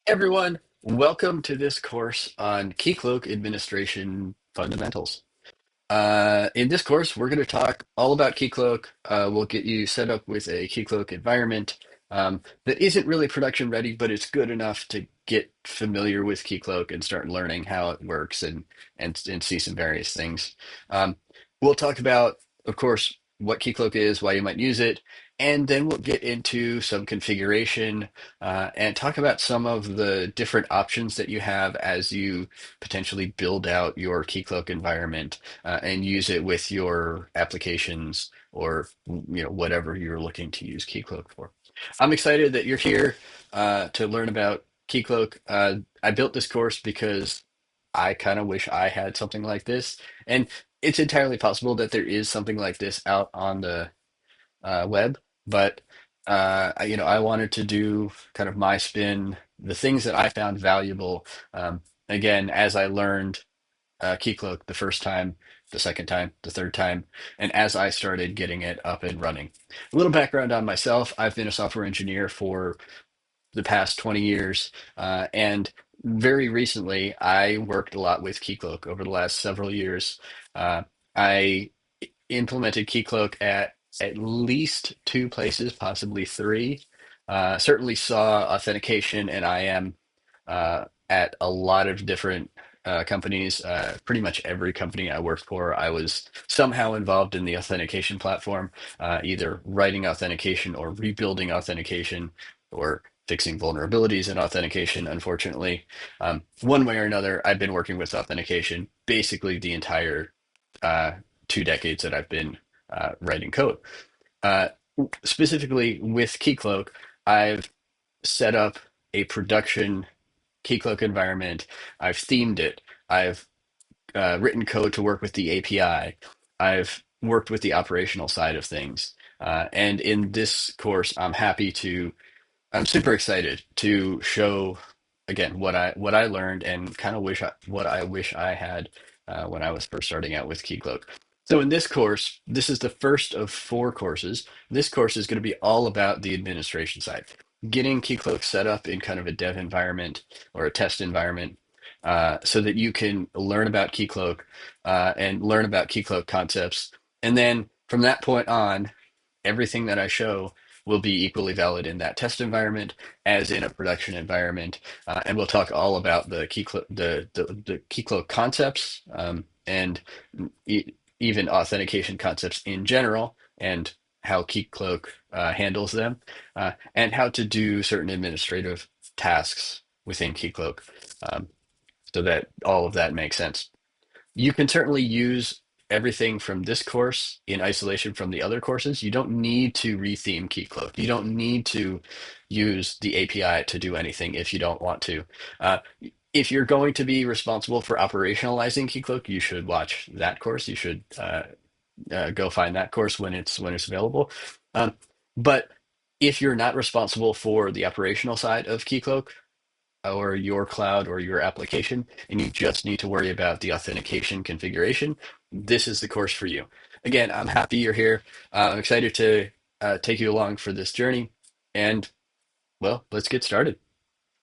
Everyone, welcome to this course on Keycloak Administration Fundamentals. In this course, we're going to talk all about Keycloak. We'll get you set up with a Keycloak environment that isn't really production ready, but it's good enough to get familiar with Keycloak and start learning how it works and see some various things. Um, we'll talk about, of course, what Keycloak is, why you might use it, and then we'll get into some configuration and talk about some of the different options that you have as you potentially build out your Keycloak environment and use it with your applications or whatever you're looking to use Keycloak for. I'm excited that you're here to learn about Keycloak. I built this course because I kind of wish I had something like this, and it's entirely possible that there is something like this out on the web, but I wanted to do kind of my spin, the things that I found valuable. Again, as I learned Keycloak the first time, the second time, the third time, and as I started getting it up and running. A little background on myself: I've been a software engineer for the past 20 years, and very recently, I worked a lot with Keycloak over the last several years. I implemented Keycloak at least two places, possibly three. Certainly saw authentication and IAM at a lot of different companies. Pretty much every company I worked for, I was somehow involved in the authentication platform, either writing authentication or rebuilding authentication or fixing vulnerabilities in authentication. Unfortunately, one way or another, I've been working with authentication basically the entire 2 decades that I've been writing code. Uh, Specifically with Keycloak, I've set up a production Keycloak environment. I've themed it. I've written code to work with the API. I've worked with the operational side of things. And in this course, I'm super excited to show again what I learned and kind of what I wish I had when I was first starting out with Keycloak. So in this course, this is the first of four courses. This course is going to be all about the administration side, getting Keycloak set up in kind of a dev environment or a test environment, so that you can learn about Keycloak and learn about Keycloak concepts. And then from that point on, everything that I show will be equally valid in that test environment as in a production environment. And we'll talk all about the Keycloak concepts, and even authentication concepts in general, and how Keycloak handles them, and how to do certain administrative tasks within Keycloak, um, so that all of that makes sense. You can certainly use everything from this course in isolation from the other courses. You don't need to retheme Keycloak. You don't need to use the API to do anything if you don't want to. Uh, if you're going to be responsible for operationalizing Keycloak, you should watch that course. You should go find that course when it's available. Um, but if you're not responsible for the operational side of Keycloak, or your cloud or your application, and you just need to worry about the authentication configuration, this is the course for you. Again, I'm happy you're here. I'm excited to take you along for this journey. And well, let's get started.